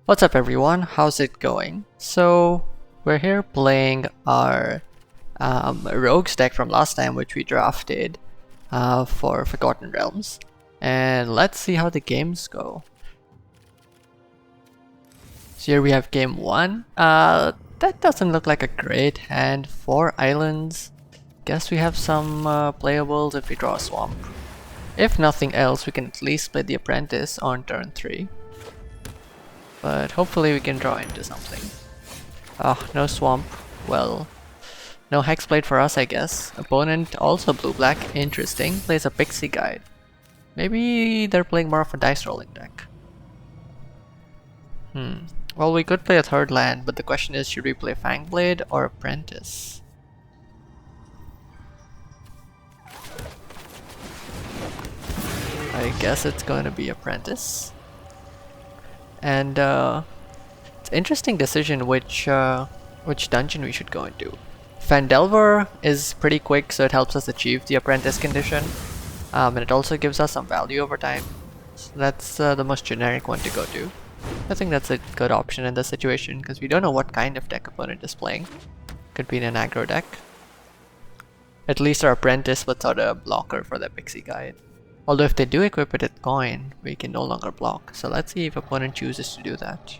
What's up everyone, how's it going? So we're here playing our Rogues deck from last time, which we drafted for Forgotten Realms, and let's see how the games go. So here we have game 1. That doesn't look like a great hand. 4 islands. Guess we have some playables if we draw a swamp. If nothing else, we can at least play the Apprentice on turn 3. But hopefully we can draw into something. Oh, no swamp. Well, no hexblade for us, I guess. Opponent also blue-black. Interesting. Plays a Pixie Guide. Maybe they're playing more of a dice rolling deck. Well, we could play a third land, but the question is, should we play Fangblade or Apprentice? I guess it's going to be Apprentice. And it's an interesting decision which dungeon we should go into. Phandelver is pretty quick, so it helps us achieve the Apprentice condition, and it also gives us some value over time. So that's the most generic one to go to. I think that's a good option in this situation because we don't know what kind of deck opponent is playing. Could be in an aggro deck. At least our Apprentice puts out a blocker for the Pixie Guide. Although if they do equip it with coin, we can no longer block. So let's see if opponent chooses to do that.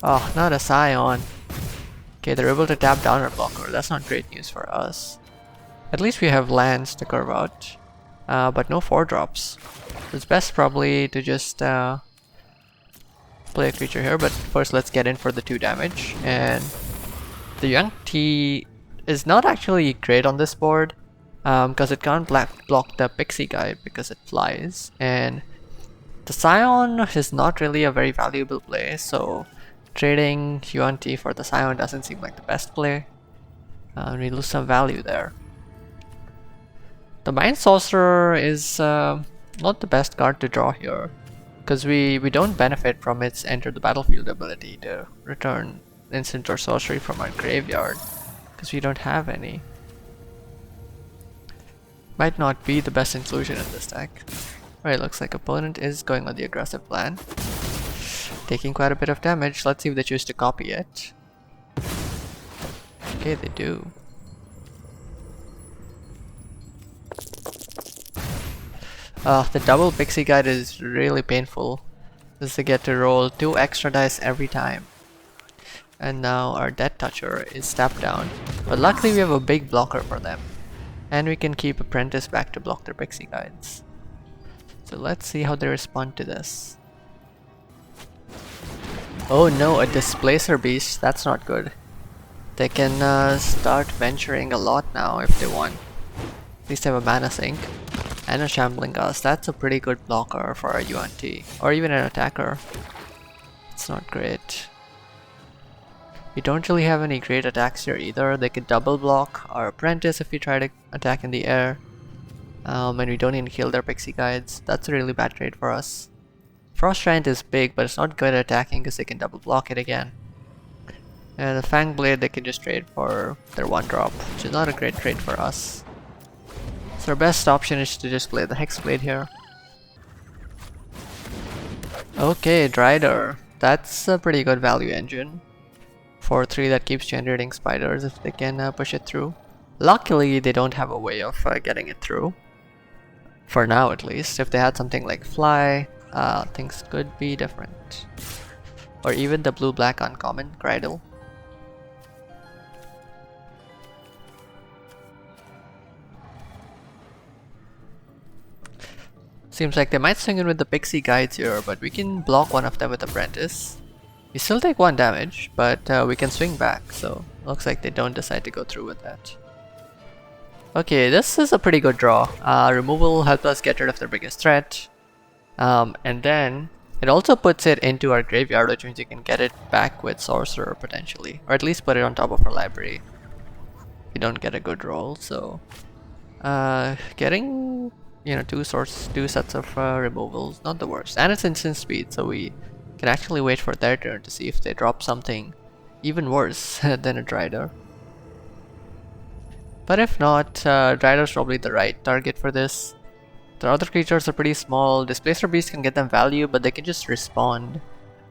Oh, not a Scion. Okay, they're able to tap down our blocker. That's not great news for us. At least we have lands to curve out, but no 4-drops. So it's best probably to just play a creature here, but first let's get in for the 2 damage. And the Young T is not actually great on this board because it can't block the Pixie Guide because it flies, and the Scion is not really a very valuable play, so trading Yuan Ti for the Scion doesn't seem like the best play. We lose some value there. The Mind Sorcerer is not the best card to draw here because we don't benefit from its enter the battlefield ability to return instant or sorcery from our graveyard because we don't have any. Might not be the best inclusion in this deck. Alright, looks like opponent is going on the aggressive plan. Taking quite a bit of damage. Let's see if they choose to copy it. Okay, they do. The double Pixie Guide is really painful. This they get to roll 2 extra dice every time. And now our Death Toucher is tapped down. But luckily we have a big blocker for them. And we can keep Apprentice back to block their Pixie Guides. So let's see how they respond to this. Oh no, a Displacer Beast. That's not good. They can start venturing a lot now if they want. At least they have a Mana Sink. And a Shambling Gust. That's a pretty good blocker for a Yuan Ti. Or even an attacker. It's not great. We don't really have any great attacks here either. They could double block our Apprentice if we try to attack in the air. And we don't even kill their Pixie Guides. That's a really bad trade for us. Frost Giant is big, but it's not good at attacking because they can double block it again. And the Fangblade they can just trade for their 1-drop, which is not a great trade for us. So our best option is to just play the Hexblade here. Okay, Drider. That's a pretty good value engine. 4/3 that keeps generating spiders if they can push it through. Luckily, they don't have a way of getting it through. For now, at least. If they had something like Fly, things could be different. Or even the blue-black uncommon, Cradle. Seems like they might swing in with the Pixie Guides here, but we can block one of them with Apprentice. We still take 1 damage, but we can swing back, so looks like they don't decide to go through with that. Okay, this is a pretty good draw. Removal helps us get rid of their biggest threat. And then it also puts it into our graveyard, which means you can get it back with Sorcerer potentially. Or at least put it on top of our library. You don't get a good roll, so getting 2 sets of removals, not the worst. And it's instant speed, so we can actually wait for their turn to see if they drop something even worse than a Drider. But if not, Drider's probably the right target for this. The other creatures are pretty small. Displacer Beast can get them value, but they can just respond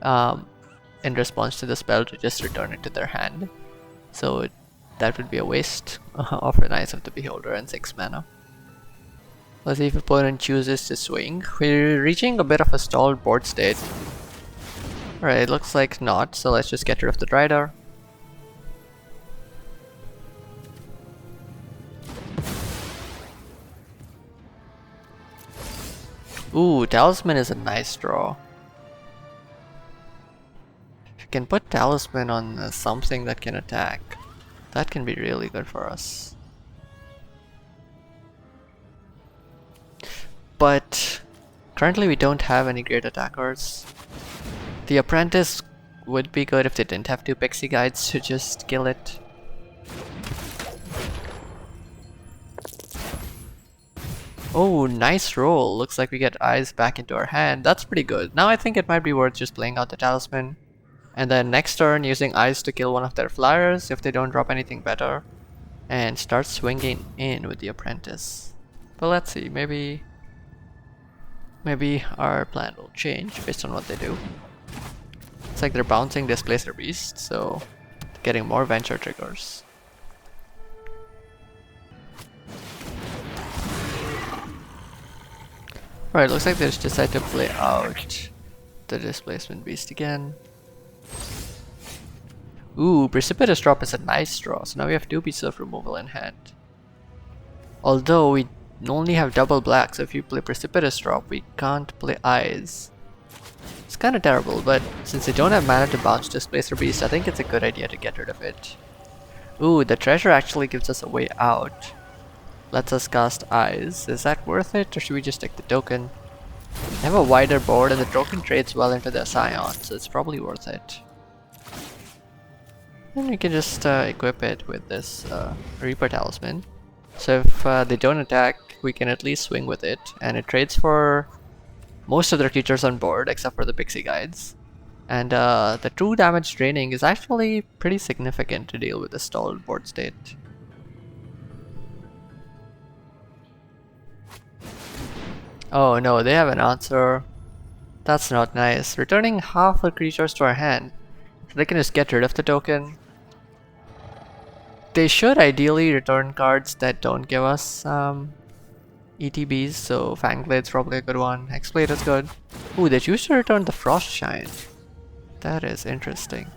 in response to the spell to just return it to their hand. So that would be a waste of an Eyes of the Beholder and 6 mana. Let's see if opponent chooses to swing. We're reaching a bit of a stalled board state. Alright, looks like not, so let's just get rid of the Drider. Ooh, Talisman is a nice draw. If you can put Talisman on something that can attack, that can be really good for us. But currently we don't have any great attackers. The Apprentice would be good if they didn't have 2 Pixie Guides to just kill it. Oh, nice roll. Looks like we get Eyes back into our hand. That's pretty good. Now I think it might be worth just playing out the Talisman. And then next turn using Eyes to kill one of their flyers if they don't drop anything better. And start swinging in with the Apprentice. But let's see, maybe our plan will change based on what they do. It's like they're bouncing Displacer Beast, so getting more Venture triggers. Alright, looks like they just decide to play out the Displacement Beast again. Ooh, Precipitous Drop is a nice draw, so now we have 2 pieces of removal in hand. Although we only have double black, so if you play Precipitous Drop, we can't play Eyes. It's kinda terrible, but since they don't have mana to bounce Displacer Beast, I think it's a good idea to get rid of it. Ooh, the treasure actually gives us a way out. Lets us cast Eyes. Is that worth it, or should we just take the token? They have a wider board and the token trades well into their Scion, so it's probably worth it. And we can just equip it with this Reaper Talisman. So if they don't attack, we can at least swing with it, and it trades for most of their creatures on board except for the Pixie Guides. And the true damage draining is actually pretty significant to deal with the stalled board state. Oh no, they have an answer. That's not nice. Returning half the creatures to our hand, so they can just get rid of the token. They should ideally return cards that don't give us ETBs, so Fangblade's probably a good one. Hexblade is good. Ooh, they choose to return the Frost Giant. That is interesting.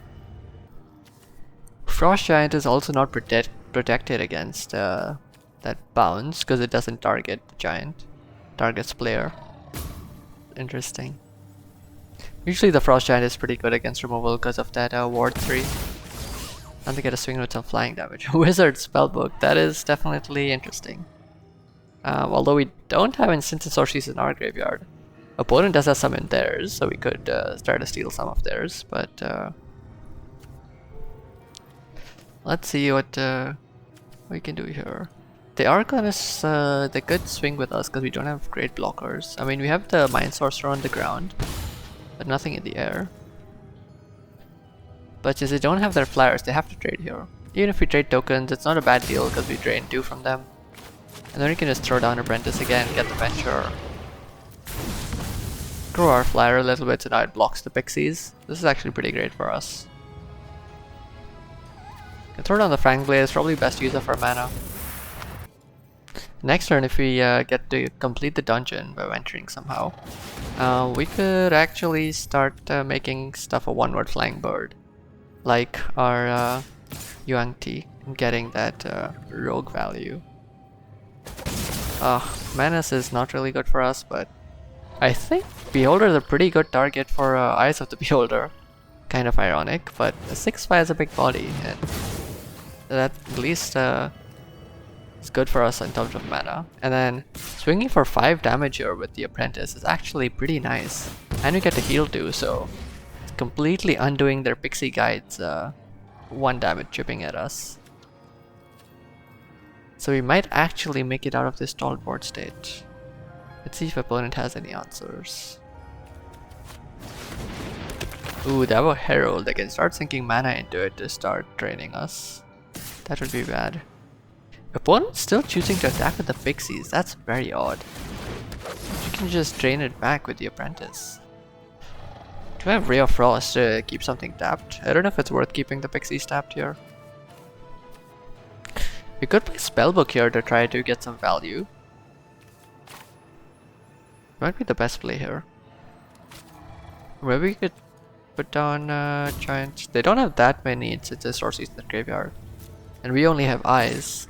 Frost Giant is also not protected against that bounce because it doesn't target the giant. Targets player. Interesting. Usually the Frost Giant is pretty good against removal because of that Ward 3. And they get a swing with some flying damage. Wizard Spellbook, that is definitely interesting. Although we don't have Instants and Sorceries in our graveyard. Opponent does have some in theirs, so we could try to steal some of theirs, but let's see what we can do here. They are gonna they could swing with us because we don't have great blockers. I mean, we have the Mind Sorcerer on the ground, but nothing in the air. But since they don't have their flyers, they have to trade here. Even if we trade tokens, it's not a bad deal because we drain 2 from them. And then we can just throw down Apprentice again, get the Venture. Grow our flyer a little bit so now it blocks the Pixies. This is actually pretty great for us. Can throw down the Fangblade is probably best use of our mana. Next turn, if we get to complete the dungeon by venturing somehow, we could actually start making stuff a 1-word flying bird. Like our Yuang Ti, and getting that rogue value. Menace is not really good for us, but I think Beholder is a pretty good target for Eyes of the Beholder. Kind of ironic, but a 6/5 is a big body, and that at least is good for us in terms of mana. And then swinging for 5 damage here with the Apprentice is actually pretty nice. And we get to heal too, so it's completely undoing their Pixie Guides 1 damage chipping at us. So we might actually make it out of this stalled board state. Let's see if opponent has any answers. Ooh, they have a Herald. They can start sinking mana into it to start draining us. That would be bad. Opponent's still choosing to attack with the Pixies. That's very odd. can just drain it back with the Apprentice. Do I have Ray of Frost to keep something tapped? I don't know if it's worth keeping the Pixies tapped here. We could play Spellbook here to try to get some value. Might be the best play here. Maybe we could put down Giants. They don't have that many, it's a Sorceries in the graveyard. And we only have Eyes.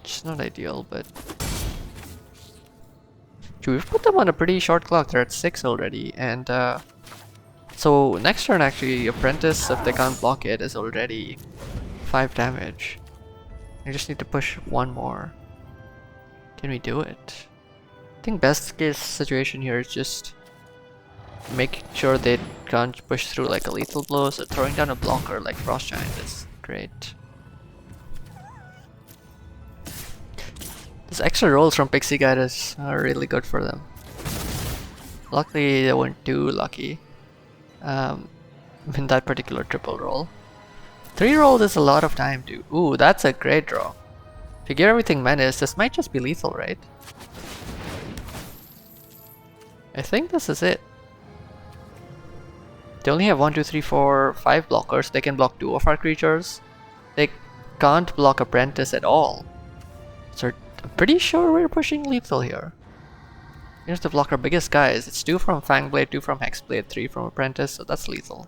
It's not ideal, but... We've put them on a pretty short clock, they're at 6 already, and so next turn actually, Apprentice, if they can't block it, is already 5 damage. I just need to push one more. Can we do it? I think best case situation here is just making sure they can't push through like a lethal blow, so throwing down a blocker like Frost Giant is great. These extra rolls from Pixie Guiders are really good for them. Luckily they weren't too lucky in that particular triple roll. 3 rolls is a lot of time too. Ooh, that's a great draw. If you get everything Menace, this might just be lethal, right? I think this is it. They only have 1, 2, 3, 4, 5 blockers. They can block 2 of our creatures. They can't block Apprentice at all. So I'm pretty sure we're pushing lethal here. Here's to block our biggest guys. It's 2 from Fangblade, 2 from Hexblade, 3 from Apprentice, so that's lethal.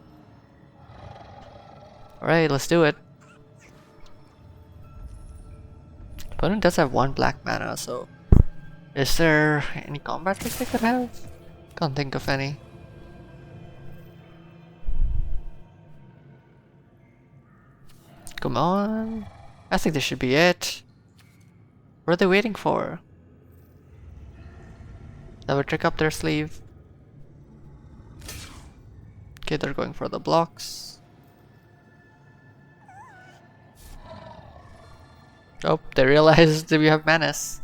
Alright, let's do it. Opponent does have 1 black mana, so... Is there any combat tricks they could have? Can't think of any. Come on. I think this should be it. What are they waiting for? Have a trick up their sleeve. Okay, they're going for the blocks. Oh, they realized that we have Menace.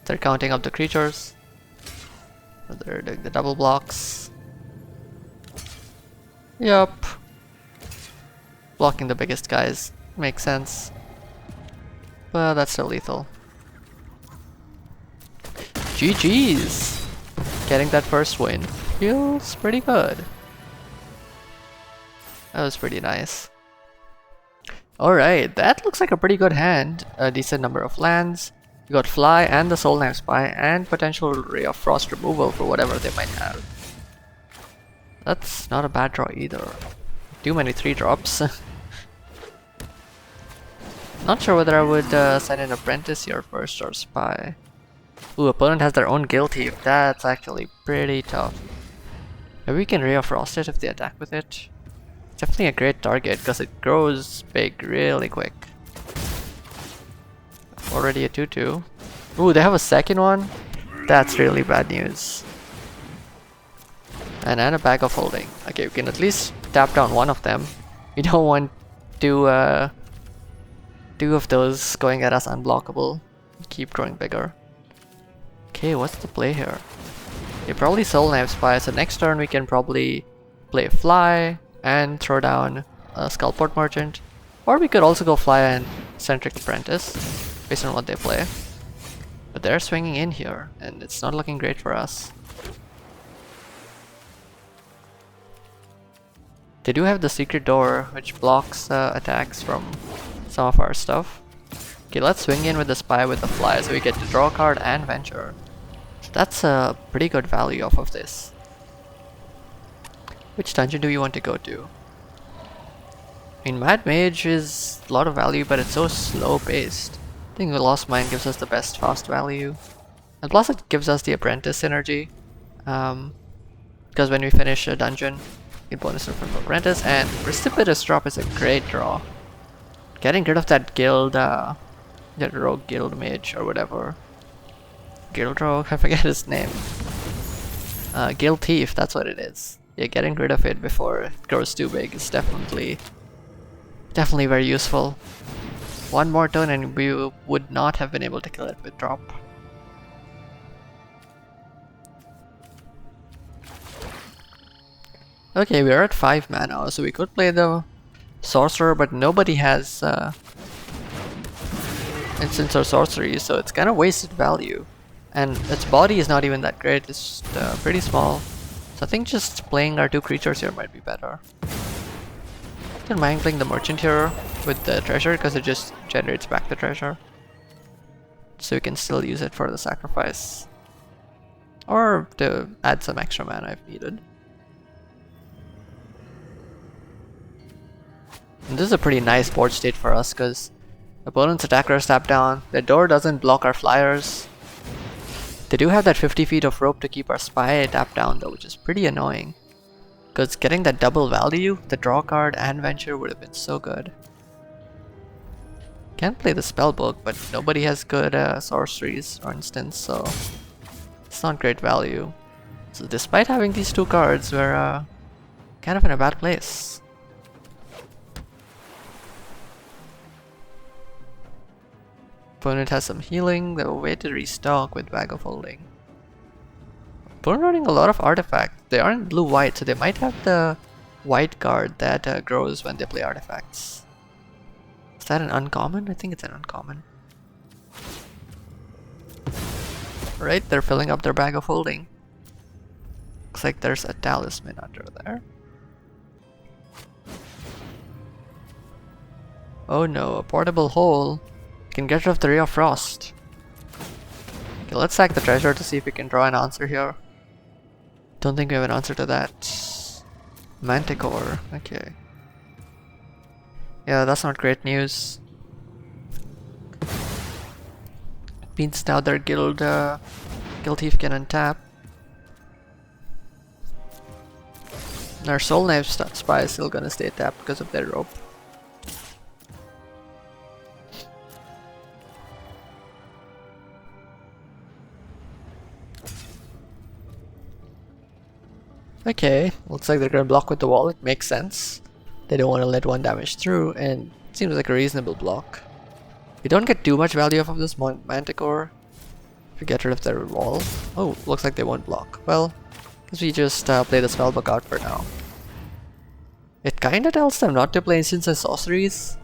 They're counting up the creatures. They're doing the double blocks. Yup. Blocking the biggest guys. Makes sense. But that's still lethal. GG's! Getting that first win feels pretty good. That was pretty nice. Alright, that looks like a pretty good hand. A decent number of lands. You got Fly and the Soul Knife Spy and potential Ray of Frost removal for whatever they might have. That's not a bad draw either. Too many 3-drops. Not sure whether I would send an Apprentice here first or Spy. Ooh, opponent has their own Guild Thief. That's actually pretty tough. Maybe we can Ray of Frost it if they attack with it. It's definitely a great target because it grows big really quick. Already a 2-2. Ooh, they have a second one? That's really bad news. And a bag of holding. Okay, we can at least tap down one of them. We don't want two of those going at us unblockable. Keep growing bigger. Okay, what's the play here? Okay, probably Soul Knife Spy, so next turn we can probably play Fly and throw down a Skullport Merchant. Or we could also go Fly and Centric Apprentice, based on what they play. But they're swinging in here, and it's not looking great for us. They do have the Secret Door, which blocks attacks from some of our stuff. Okay, let's swing in with the Spy with the Fly, so we get to draw a card and venture. So that's a pretty good value off of this. Which dungeon do we want to go to? I mean, Mad Mage is a lot of value, but it's so slow paced. I think the Lost Mine gives us the best fast value. And plus it gives us the Apprentice synergy. Because when we finish a dungeon, we get bonus from Apprentice, and Precipitous Drop is a great draw. Getting rid of that guild, that rogue guild mage or whatever. Guild rogue, I forget his name. Guild thief, that's what it is. Yeah, getting rid of it before it grows too big is definitely very useful. One more turn and we would not have been able to kill it with drop. Okay, we're at 5 mana, so we could play the Sorcerer, but nobody has instants or sorceries, so it's kind of wasted value. And its body is not even that great, it's just, pretty small. So I think just playing our 2 creatures here might be better. I don't mind playing the merchant here with the treasure because it just generates back the treasure. So we can still use it for the sacrifice. Or to add some extra mana if needed. And this is a pretty nice board state for us because opponent's attacker is tapped down, their door doesn't block our flyers. They do have that 50 feet of rope to keep our spy tapped down though, which is pretty annoying. Because getting that double value, the draw card and venture would have been so good. Can play the spellbook, but nobody has good sorceries for instance, so it's not great value. So despite having these 2 cards, we're kind of in a bad place. Opponent has some healing, they'll wait to restock with Bag of Holding. Opponent running a lot of artifacts. They aren't blue-white, so they might have the white card that grows when they play artifacts. Is that an uncommon? I think it's an uncommon. Right, they're filling up their Bag of Holding. Looks like there's a talisman under there. Oh no, a portable hole. Can get rid of the Ray of Frost. Okay, let's sack the treasure to see if we can draw an answer here. Don't think we have an answer to that. Manticore, okay. Yeah, that's not great news. Means now their guild thief can untap. Our Soul Knife Spy is still gonna stay tapped because of their rope. Okay, looks like they're gonna block with the wall. It makes sense. They don't want to let 1 damage through, and it seems like a reasonable block. We don't get too much value off of this Manticore if we get rid of their wall. Oh, looks like they won't block. Well, guess we just play the spellbook out for now. It kinda tells them not to play instants and sorceries.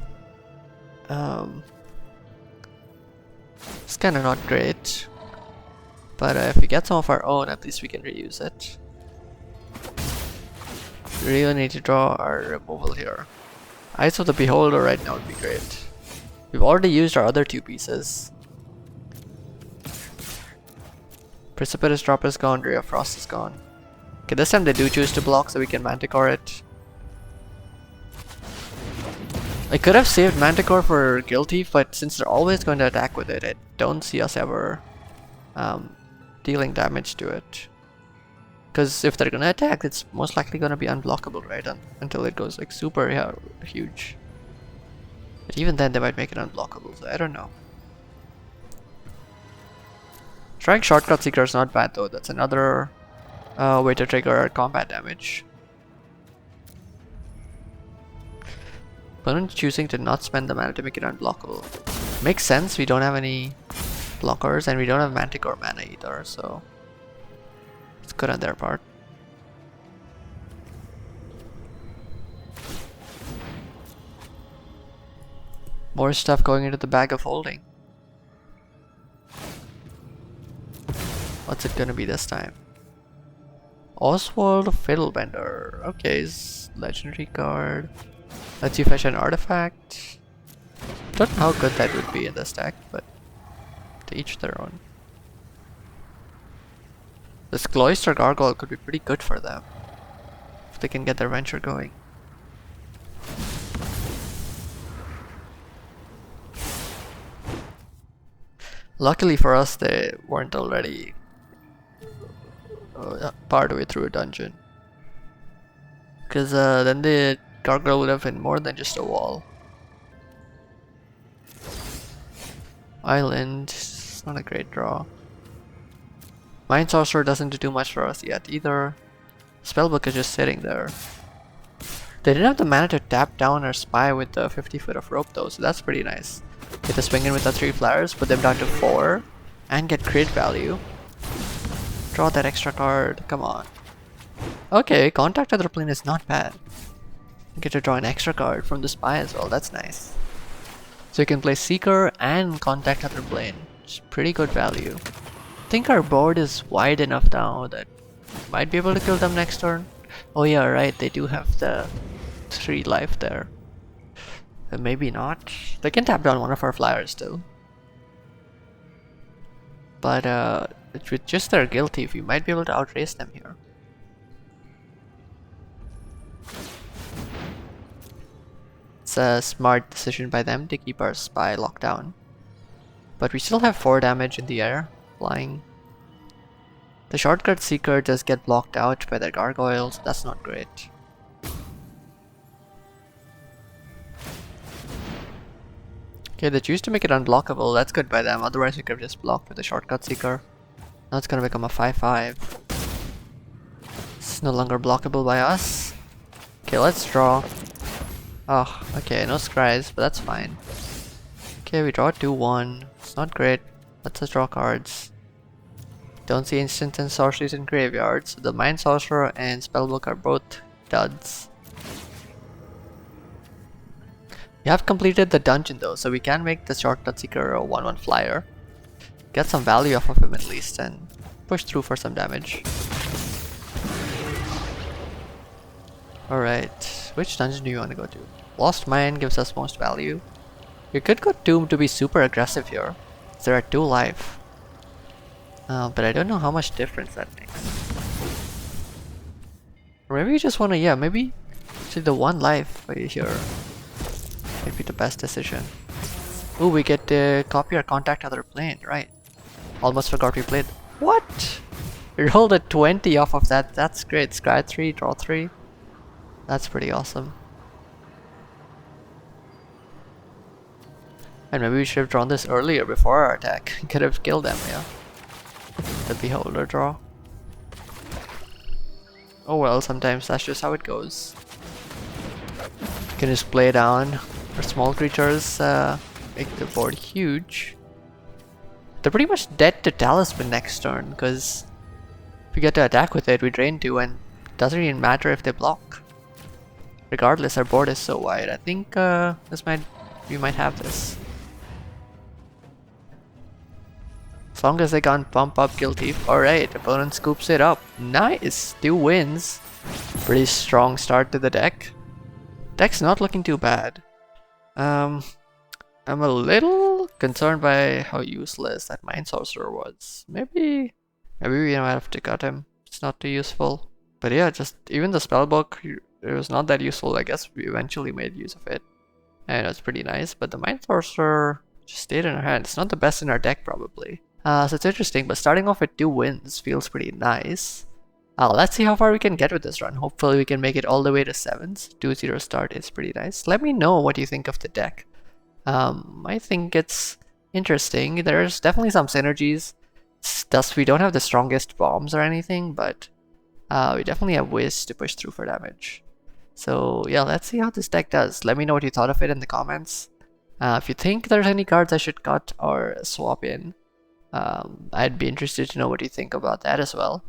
It's kinda not great. But if we get some of our own, at least we can reuse it. We really need to draw our removal here. Eyes of the Beholder right now would be great. We've already used our other 2 pieces. Precipitous Drop is gone, Ray of Frost is gone. Okay, this time they do choose to block so we can Manticore it. I could have saved Manticore for Guild Thief, but since they're always going to attack with it, I don't see us ever dealing damage to it. Because if they're gonna attack, it's most likely gonna be unblockable, right? Until it goes like super huge. But even then, they might make it unblockable, so I don't know. Trying Shortcut Seeker is not bad though. That's another way to trigger combat damage. Opponent choosing to not spend the mana to make it unblockable. Makes sense, we don't have any blockers and we don't have Manticore mana either, so it's good on their part. More stuff going into the Bag of Holding. What's it gonna be this time? Oswald Fiddlebender. Okay, it's legendary card. Lets you fetch an artifact. Don't know how good that would be in this deck, but to each their own. This Cloister Gargoyle could be pretty good for them if they can get their venture going. Luckily for us, they weren't already part of the way through a dungeon. Because then the Gargoyle would have been more than just a wall. Island, it's not a great draw. Mind Sorcerer doesn't do too much for us yet either. Spellbook is just sitting there. They didn't have the mana to tap down our spy with the 50 foot of rope though, so that's pretty nice. Get to swing in with the 3 flyers, put them down to 4, and get crit value. Draw that extra card, come on. Okay, Contact Other Plane is not bad. You get to draw an extra card from the spy as well, that's nice. So you can play Seeker and Contact Other Plane. It's pretty good value. I think our board is wide enough now that might be able to kill them next turn. Oh yeah, right, they do have the 3 life there. Maybe not. They can tap down one of our flyers still. But with just their Guild Thief, we might be able to outrace them here. It's a smart decision by them to keep our spy locked down. But we still have 4 damage in the air, flying. The Shortcut Seeker does get blocked out by their gargoyles, that's not great. Okay, they choose to make it unblockable, that's good by them, otherwise we could have just blocked with the Shortcut Seeker. Now it's gonna become a 5-5. It's no longer blockable by us. Okay, let's draw. Oh, okay, no scries, but that's fine. Okay, we draw 2-1. It's not great. Let's just draw cards. Don't see instants and sorceries in graveyards. So the Mind Sorcerer and Spellbook are both duds. We have completed the dungeon though, so we can make the Shortcut Seeker a 1-1 flyer. Get some value off of him at least and push through for some damage. Alright, which dungeon do you want to go to? Lost Mine gives us most value. We could go Tomb to be super aggressive here. There are 2 life. But I don't know how much difference that makes. Or maybe you just want to, yeah, maybe see the 1 life right here. Might be the best decision. Ooh, we get to copy our Contact Other Plane, right. Almost forgot we played. What? We rolled a 20 off of that. That's great. Scry 3, draw 3. That's pretty awesome. And maybe we should have drawn this earlier before our attack. Could have killed them, yeah. The Beholder draw. Oh well, sometimes that's just how it goes. You can just play down for small creatures, make the board huge. They're pretty much dead to Talisman next turn, because if we get to attack with it, we drain 2 and it doesn't even matter if they block. Regardless, our board is so wide. I think we might have this. As long as they can't pump up Guild Thief. Alright, opponent scoops it up. Nice! 2 wins. Pretty strong start to the deck. Deck's not looking too bad. I'm a little concerned by how useless that Mind Sorcerer was. Maybe we might have to cut him. It's not too useful. But yeah, just even the spellbook, it was not that useful. I guess we eventually made use of it. And it was pretty nice. But the Mind Sorcerer just stayed in our hand. It's not the best in our deck probably. So it's interesting, but starting off with 2 wins feels pretty nice. Let's see how far we can get with this run. Hopefully we can make it all the way to 7s. 2-0 start is pretty nice. Let me know what you think of the deck. I think it's interesting. There's definitely some synergies. Thus, we don't have the strongest bombs or anything, but we definitely have ways to push through for damage. So yeah, let's see how this deck does. Let me know what you thought of it in the comments. If you think there's any cards I should cut or swap in, I'd be interested to know what you think about that as well.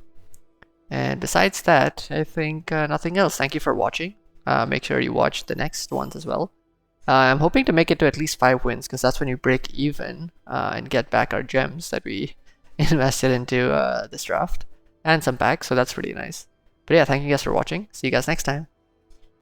And besides that, I think nothing else. Thank you for watching. Make sure you watch the next ones as well. I'm hoping to make it to at least 5 wins, because that's when you break even and get back our gems that we invested into this draft. And some packs, so that's pretty nice. But yeah, thank you guys for watching. See you guys next time.